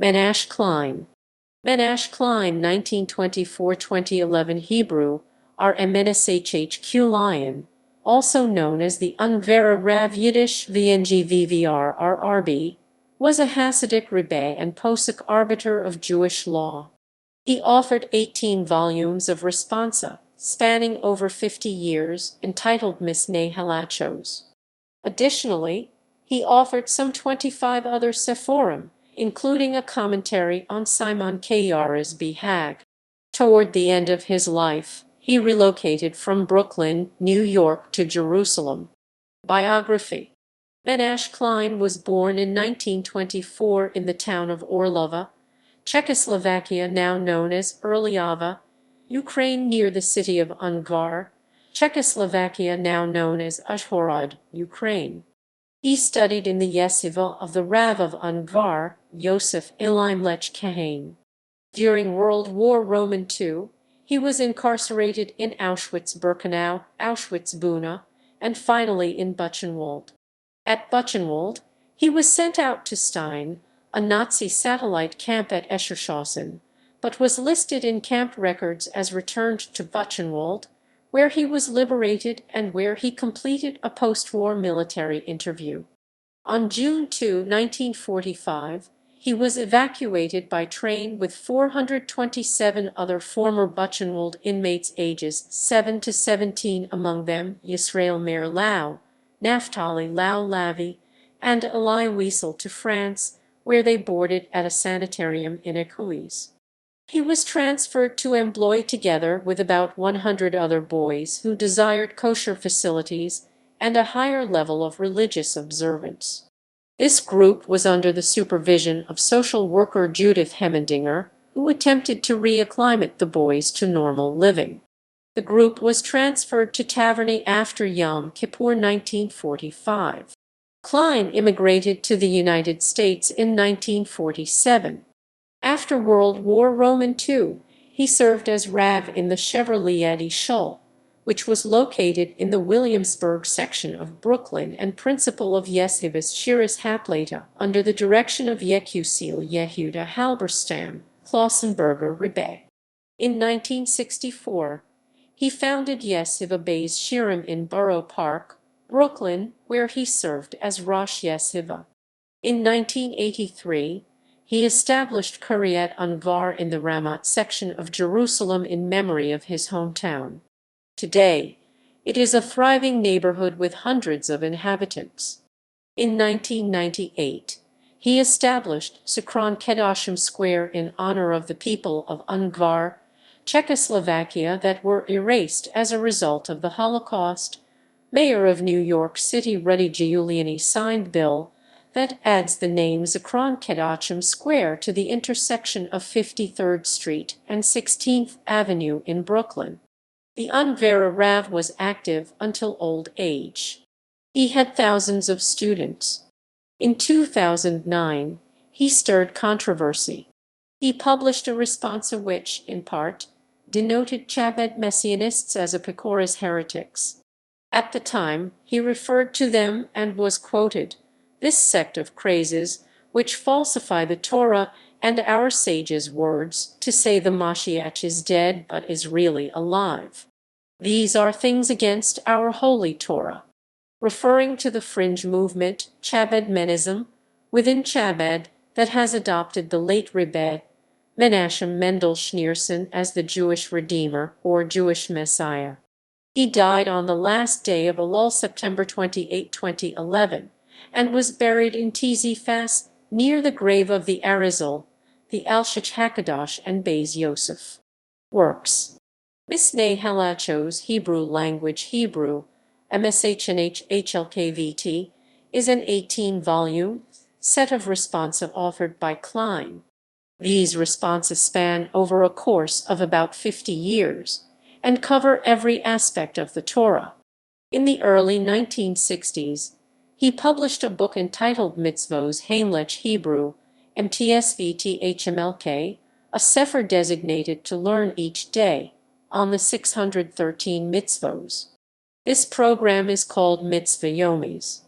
Menashe Klein. Menashe Klein, 1924–2011 Hebrew, Menashe Klein, also known as the Ungvarer Rav Yiddish Vngvvr RB, was a Hasidic Rebbe and posek arbiter of Jewish law. He authored 18 volumes of responsa, spanning over 50 years, entitled Mishneh Halachos. Additionally, he authored some 25 other seforim, including a commentary on Simeon Kayyara's BeHag. Toward the end of his life, he relocated from Brooklyn, New York to Jerusalem. Biography. Menashe Klein was born in 1924 in the town of Orlova, Czechoslovakia, now known as Orlyava, Ukraine, near the city of Ungvarer, Czechoslovakia, now known as Ungvarer, Ukraine. He studied in the yeshiva of the Rav of Ungvarer, Yosef Elimlech Kahain. During World War II, he was incarcerated in Auschwitz-Birkenau, Auschwitz-Buna, and finally in Buchenwald. At Buchenwald, he was sent out to Stein, a Nazi satellite camp at Escherschossen, but was listed in camp records as returned to Buchenwald, where he was liberated and where he completed a post-war military interview. On June 2, 1945, he was evacuated by train with 427 other former Buchenwald inmates ages 7 to 17, among them Yisrael Meir Lau, Naftali Lau Lavi, and Eli Wiesel, to France, where they boarded at a sanitarium in Écoutes. He was transferred to Amboy together with about 100 other boys who desired kosher facilities and a higher level of religious observance. This group was under the supervision of social worker Judith Hemmendinger, who attempted to reacclimate the boys to normal living. The group was transferred to Taverny after Yom Kippur 1945. Klein immigrated to the United States in 1947. After World War II, he served as Rav in the Chevrolet Shul, which was located in the Williamsburg section of Brooklyn, and principal of Yeshivas Shiras Hapleta under the direction of Yekusil Yehuda Halberstam, Klausenberger Rebbe. In 1964, he founded Yeshiva Beis Shirim in Borough Park, Brooklyn, where he served as Rosh Yeshiva. In 1983, he established Kiryat Ungvarer in the Ramat section of Jerusalem in memory of his hometown. Today, it is a thriving neighborhood with hundreds of inhabitants. In 1998, he established Zikron Kedoshim Square in honor of the people of Ungvarer, Czechoslovakia, that were erased as a result of the Holocaust. Mayor of New York City Rudy Giuliani signed bill that adds the name Zikron Kedoshim Square to the intersection of 53rd Street and 16th Avenue in Brooklyn. The Ungvarer Rav was active until old age. He had thousands of students. In 2009, he stirred controversy. He published a responsa which, in part, denoted Chabad Messianists as Epicorus heretics. At the time, he referred to them and was quoted, "This sect of crazes, which falsify the Torah and our sages' words, to say the Mashiach is dead but is really alive. These are things against our holy Torah," referring to the fringe movement, Chabad Menism, within Chabad, that has adopted the late Rebbe Menachem Mendel Schneerson as the Jewish Redeemer or Jewish Messiah. He died on the last day of Elul, September 28, 2011, and was buried in Tizi Fas, near the grave of the Arizal, the Alshich Hakadosh, and Beis Yosef. Works. Mishneh Halachos, Hebrew language Hebrew, MSHNHHLKVT, is an 18-volume set of responsa authored by Klein. These responsa span over a course of about 50 years and cover every aspect of the Torah. In the early 1960s, he published a book entitled Mitzvos Haimlech Hebrew, MTSVTHMLK, a sefer designated to learn each day, on the 613 mitzvos. This program is called Mitzvah Yomis.